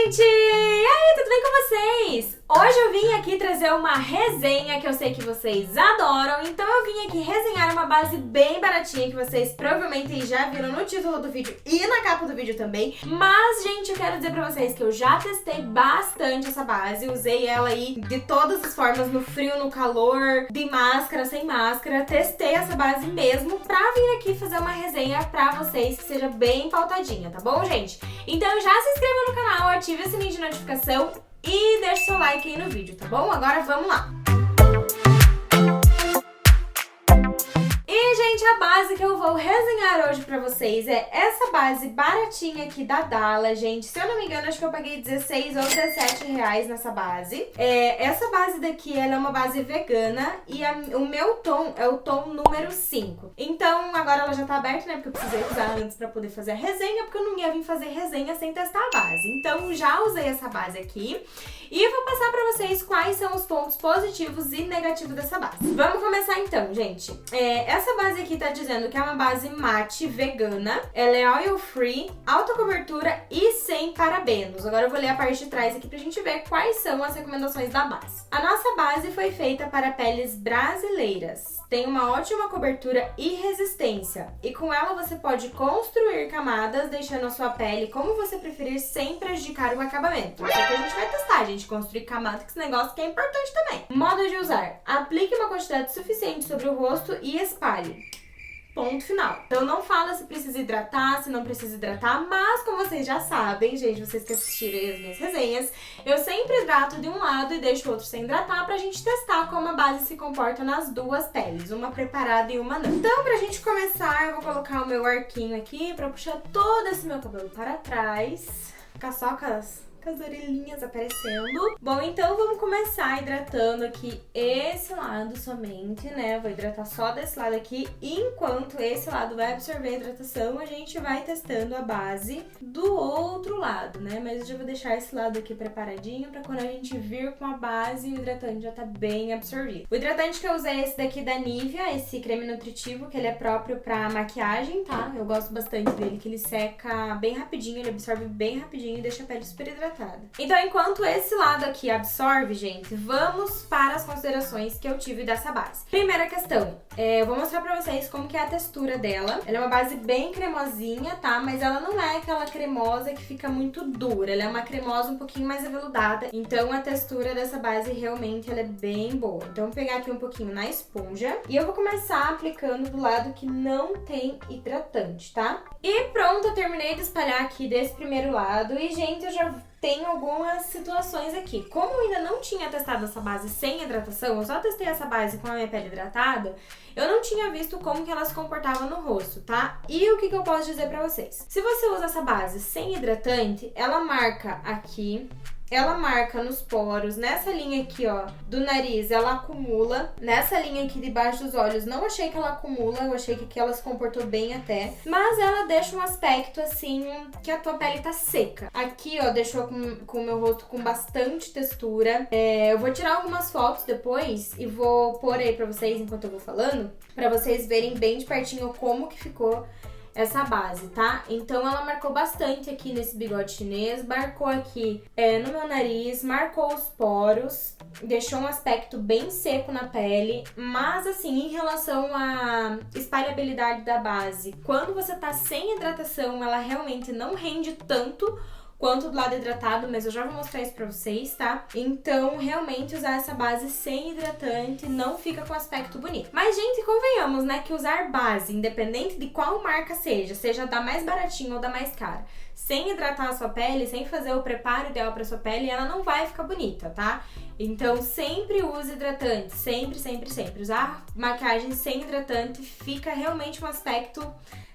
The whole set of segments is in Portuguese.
gente! E aí, tudo bem com vocês? Hoje eu vim aqui trazer uma resenha que eu sei que vocês adoram, então eu vim aqui resenhar uma base bem baratinha que vocês provavelmente já viram no título do vídeo e na capa do vídeo também. Mas, gente, eu quero dizer pra vocês que eu já testei bastante essa base, usei ela aí de todas as formas, no frio, no calor, de máscara, sem máscara, testei essa base mesmo pra vir aqui fazer uma resenha pra vocês que seja bem pautadinha, tá bom, gente? Então já se inscreva no canal, ative o sininho de notificação e deixe seu like aí no vídeo, tá bom? Agora vamos lá! E, gente, a base que eu vou resenhar hoje pra vocês é essa base baratinha aqui da Dalla, gente. Se eu não me engano, acho que eu paguei 16 ou 17 reais nessa base. Essa base daqui, ela é uma base vegana e o meu tom é o tom número 5. Então, agora ela já tá aberta, né? Porque eu precisei usar antes pra poder fazer a resenha, porque eu não ia vir fazer resenha sem testar a base. Então, já usei essa base aqui. E eu vou passar pra vocês quais são os pontos positivos e negativos dessa base. Vamos começar então, gente. Essa base aqui tá dizendo que é uma base mate vegana. Ela é oil free, alta cobertura e sem parabenos. Agora eu vou ler a parte de trás aqui pra gente ver quais são as recomendações da base. A nossa base foi feita para peles brasileiras. Tem uma ótima cobertura e resistência. E com ela você pode construir camadas, deixando a sua pele como você preferir sem prejudicar o acabamento. Isso aqui a gente vai testar, gente. Construir camada, que esse negócio que é importante também. Modo de usar. Aplique uma quantidade suficiente sobre o rosto e espalhe. Ponto final. Então não fala se precisa hidratar, se não precisa hidratar, mas como vocês já sabem, gente, vocês que assistirem as minhas resenhas, eu sempre hidrato de um lado e deixo o outro sem hidratar pra gente testar como a base se comporta nas duas peles, uma preparada e uma não. Então, pra gente começar, eu vou colocar o meu arquinho aqui pra puxar todo esse meu cabelo para trás, ficar só com as orelhinhas aparecendo. Bom, então vamos começar hidratando aqui esse lado somente, né? Vou hidratar só desse lado aqui. E enquanto esse lado vai absorver a hidratação, a gente vai testando a base do outro lado, né? Mas eu já vou deixar esse lado aqui preparadinho pra quando a gente vir com a base, o hidratante já tá bem absorvido. O hidratante que eu usei é esse daqui da Nivea, esse creme nutritivo, que ele é próprio pra maquiagem, tá? Eu gosto bastante dele, que ele seca bem rapidinho, ele absorve bem rapidinho e deixa a pele super hidratada. Então, enquanto esse lado aqui absorve, gente, vamos para as considerações que eu tive dessa base. Primeira questão, eu vou mostrar pra vocês como que é a textura dela. Ela é uma base bem cremosinha, tá? Mas ela não é aquela cremosa que fica muito dura. Ela é uma cremosa um pouquinho mais aveludada. Então, a textura dessa base realmente ela é bem boa. Então, vou pegar aqui um pouquinho na esponja e eu vou começar aplicando do lado que não tem hidratante, tá? E pronto, eu terminei de espalhar aqui desse primeiro lado. E, gente, eu já tenho algumas situações aqui. Como eu ainda não tinha testado essa base sem hidratação, eu só testei essa base com a minha pele hidratada, eu não tinha visto como que ela se comportava no rosto, tá? E o que eu posso dizer pra vocês? Se você usa essa base sem hidratante, ela marca aqui, ela marca nos poros, nessa linha aqui, ó, do nariz, ela acumula. Nessa linha aqui debaixo dos olhos, não achei que ela acumula, eu achei que aqui ela se comportou bem até. Mas ela deixa um aspecto, assim, que a tua pele tá seca. Aqui, ó, deixou com o meu rosto com bastante textura. Eu vou tirar algumas fotos depois e vou pôr aí pra vocês enquanto eu vou falando, pra vocês verem bem de pertinho como que ficou essa base, tá? Então ela marcou bastante aqui nesse bigode chinês, marcou aqui no meu nariz, marcou os poros, deixou um aspecto bem seco na pele, mas assim, em relação à espalhabilidade da base, quando você tá sem hidratação, ela realmente não rende tanto quanto do lado hidratado, mas eu já vou mostrar isso pra vocês, tá? Então, realmente, usar essa base sem hidratante não fica com aspecto bonito. Mas, gente, convenhamos, né, que usar base, independente de qual marca seja da mais baratinha ou da mais cara, sem hidratar a sua pele, sem fazer o preparo ideal pra sua pele, ela não vai ficar bonita, tá? Então, sempre use hidratante, sempre, sempre, sempre. Usar maquiagem sem hidratante fica realmente um aspecto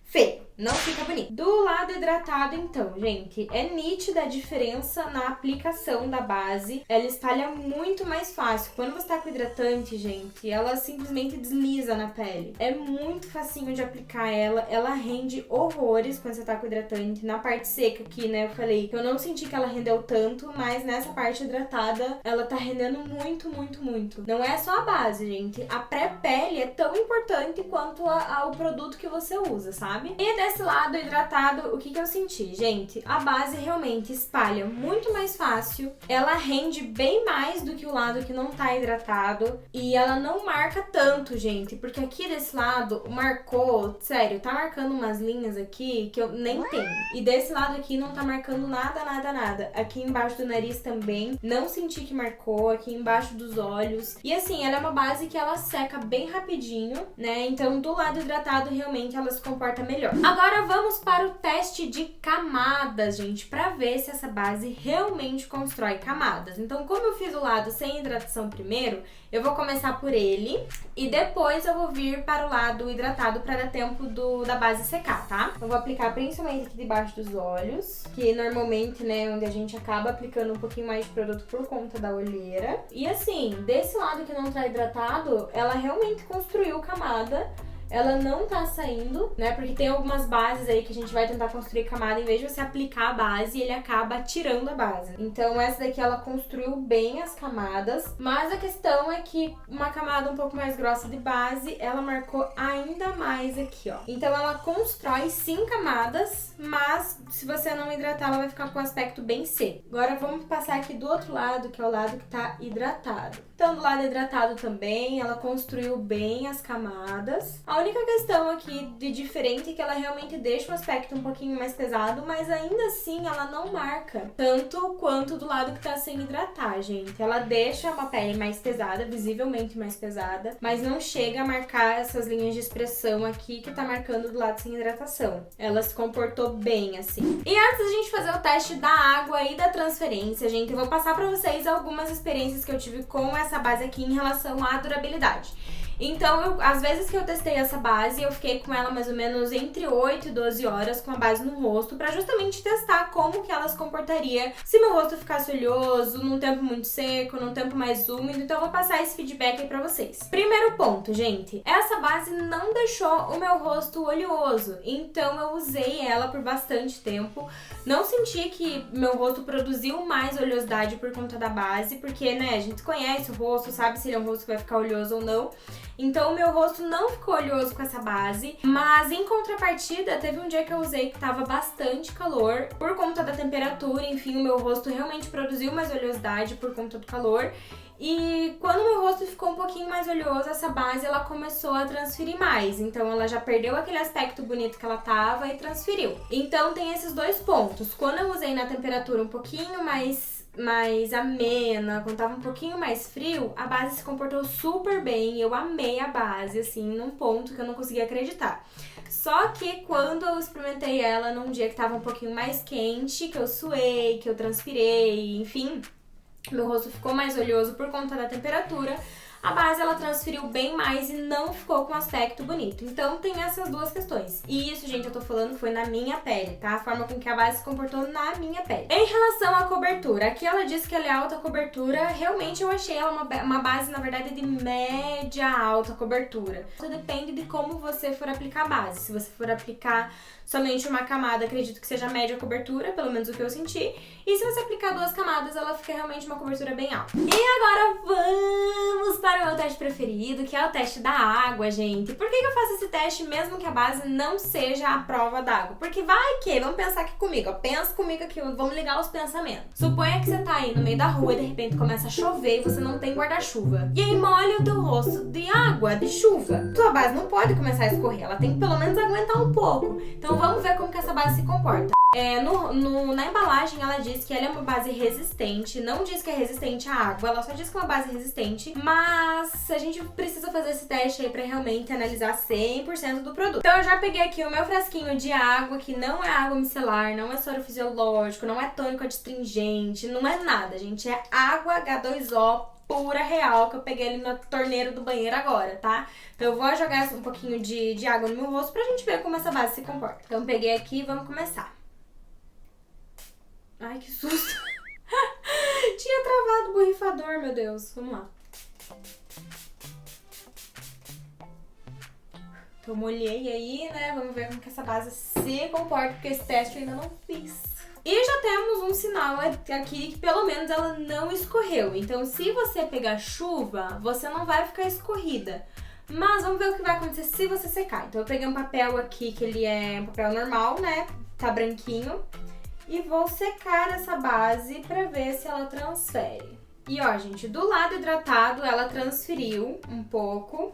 feio, não fica bonito. Do lado hidratado, então, gente, é nítida a diferença na aplicação da base. Ela espalha muito mais fácil. Quando você tá com hidratante, gente, ela simplesmente desliza na pele. É muito facinho de aplicar ela. Ela rende horrores quando você tá com hidratante. Na parte seca aqui, né, eu falei que eu não senti que ela rendeu tanto, mas nessa parte hidratada, ela tá rendendo muito, muito, muito. Não é só a base, gente. A pré-pele é tão importante quanto o produto que você usa, sabe? sabe? E desse lado hidratado, o que eu senti? Gente, a base realmente espalha muito mais fácil, ela rende bem mais do que o lado que não tá hidratado e ela não marca tanto, gente, porque aqui desse lado marcou, sério, tá marcando umas linhas aqui que eu nem tenho. E desse lado aqui não tá marcando nada, nada, nada. Aqui embaixo do nariz também, não senti que marcou, aqui embaixo dos olhos. E assim, ela é uma base que ela seca bem rapidinho, né? Então do lado hidratado realmente ela se comporta melhor. Agora vamos para o teste de camadas, gente, pra ver se essa base realmente constrói camadas. Então, como eu fiz o lado sem hidratação primeiro, eu vou começar por ele e depois eu vou vir para o lado hidratado para dar tempo da base secar, tá? Eu vou aplicar principalmente aqui debaixo dos olhos, que normalmente, né, onde a gente acaba aplicando um pouquinho mais de produto por conta da olheira. E assim, desse lado que não tá hidratado, ela realmente construiu camada. Ela não tá saindo, né? Porque tem algumas bases aí que a gente vai tentar construir camada, em vez de você aplicar a base, ele acaba tirando a base. Então essa daqui ela construiu bem as camadas, mas a questão é que uma camada um pouco mais grossa de base, ela marcou ainda mais aqui, ó. Então ela constrói sim camadas, mas se você não hidratar, ela vai ficar com um aspecto bem seco. Agora vamos passar aqui do outro lado, que é o lado que tá hidratado. Então do lado hidratado também, ela construiu bem as camadas. A única questão aqui de diferente é que ela realmente deixa o aspecto um pouquinho mais pesado, mas ainda assim ela não marca tanto quanto do lado que tá sem hidratar, gente. Ela deixa uma pele mais pesada, visivelmente mais pesada, mas não chega a marcar essas linhas de expressão aqui que tá marcando do lado sem hidratação. Ela se comportou bem assim. E antes da gente fazer o teste da água e da transferência, gente, eu vou passar pra vocês algumas experiências que eu tive com essa base aqui em relação à durabilidade. Então, às vezes que eu testei essa base, eu fiquei com ela mais ou menos entre 8 e 12 horas com a base no rosto, pra justamente testar como que ela se comportaria se meu rosto ficasse oleoso, num tempo muito seco, num tempo mais úmido. Então, eu vou passar esse feedback aí pra vocês. Primeiro ponto, gente, essa base não deixou o meu rosto oleoso, então eu usei ela por bastante tempo. Não senti que meu rosto produziu mais oleosidade por conta da base, porque, né, a gente conhece o rosto, sabe se ele é um rosto que vai ficar oleoso ou não. Então o meu rosto não ficou oleoso com essa base, mas em contrapartida teve um dia que eu usei que tava bastante calor por conta da temperatura, enfim, o meu rosto realmente produziu mais oleosidade por conta do calor. E quando o meu rosto ficou um pouquinho mais oleoso, essa base ela começou a transferir mais. Então ela já perdeu aquele aspecto bonito que ela tava e transferiu. Então tem esses dois pontos. Quando eu usei na temperatura um pouquinho mais amena, quando tava um pouquinho mais frio, a base se comportou super bem. Eu amei a base, assim, num ponto que eu não conseguia acreditar. Só que quando eu experimentei ela num dia que tava um pouquinho mais quente, que eu suei, que eu transpirei, enfim, meu rosto ficou mais oleoso por conta da temperatura, a base ela transferiu bem mais e não ficou com um aspecto bonito. Então tem essas duas questões. E isso, gente, eu tô falando foi na minha pele, tá? A forma com que a base se comportou na minha pele. Em relação à cobertura, aqui ela disse que ela é alta cobertura. Realmente eu achei ela uma base, na verdade, de média alta cobertura. Isso depende de como você for aplicar a base. Se você for aplicar somente uma camada, acredito que seja média cobertura, pelo menos o que eu senti. E se você aplicar duas camadas, ela fica realmente uma cobertura bem alta. E agora vamos para o meu teste preferido, que é o teste da água, gente. Por que eu faço esse teste mesmo que a base não seja a prova d'água? Porque vai que, vamos pensar aqui comigo, ó. Pensa comigo aqui, vamos ligar os pensamentos. Suponha que você tá aí no meio da rua e de repente começa a chover e você não tem guarda-chuva. E aí molha o teu rosto de água, de chuva. Tua base não pode começar a escorrer, ela tem que pelo menos aguentar um pouco. Então vamos ver como que essa base se comporta. Na embalagem ela diz que ela é uma base resistente, não diz que é resistente à água, ela só diz que é uma base resistente, mas a gente precisa fazer esse teste aí pra realmente analisar 100% do produto. Então eu já peguei aqui o meu frasquinho de água, que não é água micelar, não é soro fisiológico, não é tônico adstringente, não é nada, gente, é água H2O pura real, que eu peguei ali na torneira do banheiro agora, tá? Então eu vou jogar um pouquinho de água no meu rosto pra gente ver como essa base se comporta. Então peguei aqui e vamos começar. Ai, que susto! Tinha travado o borrifador, meu Deus. Vamos lá. Então molhei aí, né? Vamos ver como que essa base se comporta, porque esse teste eu ainda não fiz. E já temos um sinal aqui que pelo menos ela não escorreu. Então se você pegar chuva, você não vai ficar escorrida. Mas vamos ver o que vai acontecer se você secar. Então eu peguei um papel aqui, que ele é um papel normal, né? Tá branquinho. E vou secar essa base pra ver se ela transfere. E ó, gente, do lado hidratado ela transferiu um pouco.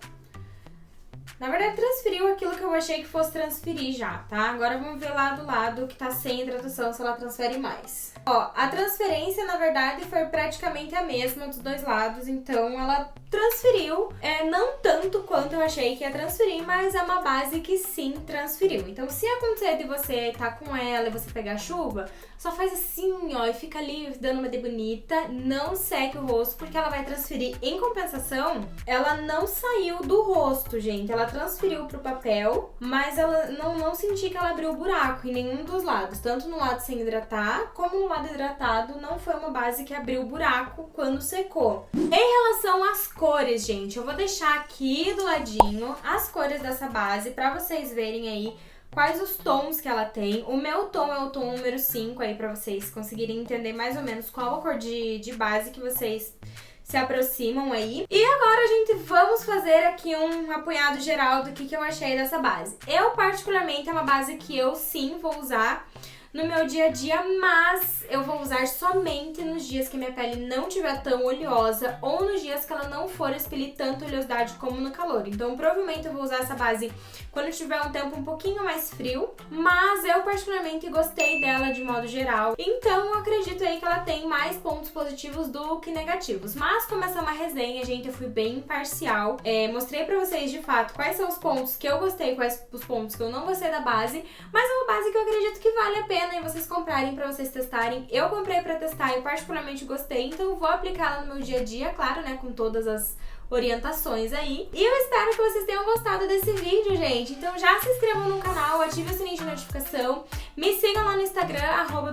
Na verdade, transferiu aquilo que eu achei que fosse transferir já, tá? Agora vamos ver lá do lado que tá sem hidratação, se ela transfere mais. Ó, a transferência, na verdade, foi praticamente a mesma dos dois lados, então ela transferiu. Não tanto quanto eu achei que ia transferir, mas é uma base que sim transferiu. Então, se acontecer de você tá com ela e você pegar chuva, só faz assim, ó, e fica ali dando uma de bonita. Não seque o rosto, porque ela vai transferir. Em compensação, ela não saiu do rosto, gente. Ela transferiu pro papel, mas ela não senti que ela abriu buraco em nenhum dos lados. Tanto no lado sem hidratar, como no lado hidratado, não foi uma base que abriu buraco quando secou. Em relação às cores, gente, eu vou deixar aqui do ladinho as cores dessa base pra vocês verem aí quais os tons que ela tem. O meu tom é o tom número 5 aí, pra vocês conseguirem entender mais ou menos qual a cor de base que vocês se aproximam aí. E agora, gente, vamos fazer aqui um apanhado geral do que eu achei dessa base. Eu, particularmente, é uma base que eu sim vou usar no meu dia a dia, mas eu vou usar somente nos dias que minha pele não estiver tão oleosa ou nos dias que ela não for expelir tanta oleosidade como no calor. Então, provavelmente eu vou usar essa base quando tiver um tempo um pouquinho mais frio, mas eu particularmente gostei dela de modo geral. Então, eu acredito aí que ela tem mais pontos positivos do que negativos. Mas, como essa é uma resenha, gente, eu fui bem imparcial. Mostrei pra vocês, de fato, quais são os pontos que eu gostei, quais os pontos que eu não gostei da base, mas é uma base que eu acredito que vale a pena e vocês comprarem pra vocês testarem. Eu comprei pra testar e eu particularmente gostei, então eu vou aplicá-la no meu dia a dia, claro, né, com todas as orientações aí. E eu espero que vocês tenham gostado desse vídeo, gente. Então já se inscrevam no canal, ative o sininho de notificação, me sigam lá no Instagram,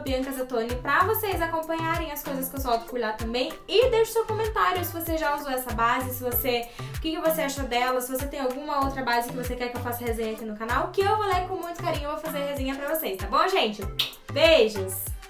@biancazatoni, pra vocês acompanharem as coisas que eu solto por lá também. E deixe seu comentário se você já usou essa base, o que você achou dela, se você tem alguma outra base que você quer que eu faça resenha aqui no canal, que eu vou ler com muito carinho, eu vou fazer resenha pra vocês, tá bom, gente? Beijos!